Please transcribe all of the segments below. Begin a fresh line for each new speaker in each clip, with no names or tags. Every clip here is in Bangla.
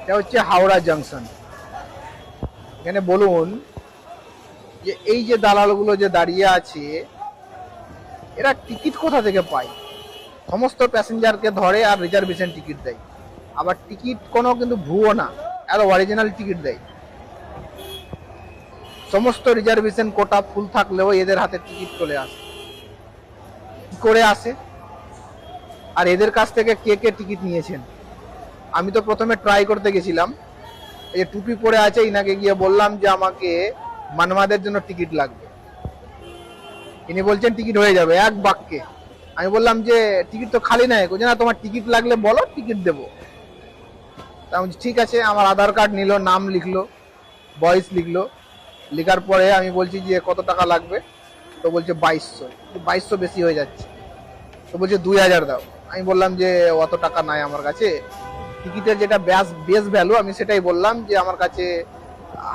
এটা হচ্ছে হাওড়া জাংশন। এখানে বলুন যে এই যে দালালগুলো যে দাঁড়িয়ে আছে, এরা টিকিট কোথা থেকে পায়? সমস্ত প্যাসেঞ্জারকে ধরে আর রিজার্ভেশন টিকিট দেয়। আবার টিকিট কোনো কিন্তু ভুয়ো না, এরা অরিজিনাল টিকিট দেয়। সমস্ত রিজার্ভেশন কোটা ফুল থাকলেও এদের হাতে টিকিট চলে আসে। কি করে আসে? আর এদের কাছ থেকে কে কে টিকিট নিয়েছেন? আমি তো প্রথমে ট্রাই করতে গেছিলাম, এই যে টুপি পরে আছে ইনাকে গিয়ে বললাম যে আমাকে মানমাদের জন্য টিকিট লাগবে। ইনি বলছেন টিকিট হয়ে যাবে এক বাক্যে। আমি বললাম যে টিকিট তো খালি নাই, বলছে না তোমার টিকিট লাগলে বলো টিকিট দেবো। তা আমি ঠিক আছে, আমার আধার কার্ড নিল, নাম লিখলো, বয়স লিখলো। লেখার পরে আমি বলছি যে কত টাকা লাগবে, তো বলছে 2200। 2200 বেশি হয়ে যাচ্ছে, তো বলছে 2000 দাও। আমি বললাম যে অত টাকা নাই আমার কাছে, টিকিটের যেটা বেস ভ্যালু আমি সেটাই বললাম যে আমার কাছে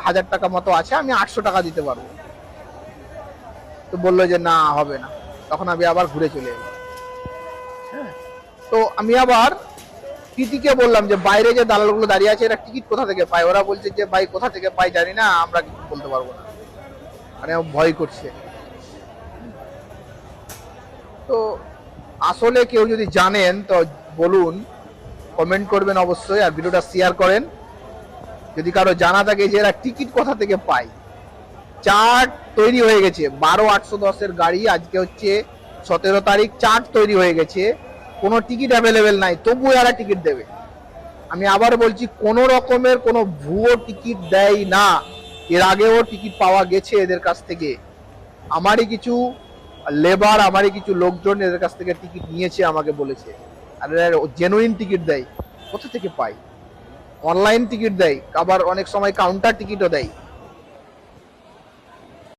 1000 টাকা মতো আছে, আমি 800 টাকা দিতে পারবো। তো বললো যে না হবে না। তখন আমি আবার ঘুরে চলে এলাম। হ্যাঁ, তো আমি আবার টিটিকে বললাম যে বাইরে যে দালালগুলো দাঁড়িয়ে আছে এরা টিকিট কোথা থেকে পায়? ওরা বলছে যে ভাই কোথা থেকে পায় জানি না, আমরা কিছু বলতে পারবো না, মানে ভয় করছে। তো আসলে কেউ যদি জানেন তো বলুন, কমেন্ট করবেন অবশ্যই, আর ভিডিওটা শেয়ার করেন যদি কারো জানা থাকে যে এরা টিকিট কোথা থেকে পায়। চার্ট তৈরি হয়ে গেছে, 12-810 গাড়ি, আজকে হচ্ছে 17 তারিখ, চার্ট তৈরি হয়ে গেছে, কোনো টিকিট অ্যাভেলেবেল নাই, তবুও এরা টিকিট দেবে। আমি আবার বলছি, কোনো রকমের কোনো ভুয়ো টিকিট দেয় না। এর আগেও টিকিট পাওয়া গেছে এদের কাছ থেকে। আমারই কিছু লেবার, আমারই কিছু লোকজন এদের কাছ থেকে টিকিট নিয়েছে, আমাকে বলেছে। আর জেনুইন টিকিট দেয়। কোথা থেকে পাই? অনলাইন টিকিট দেয়, আবার অনেক সময় কাউন্টার টিকিটও দেয়।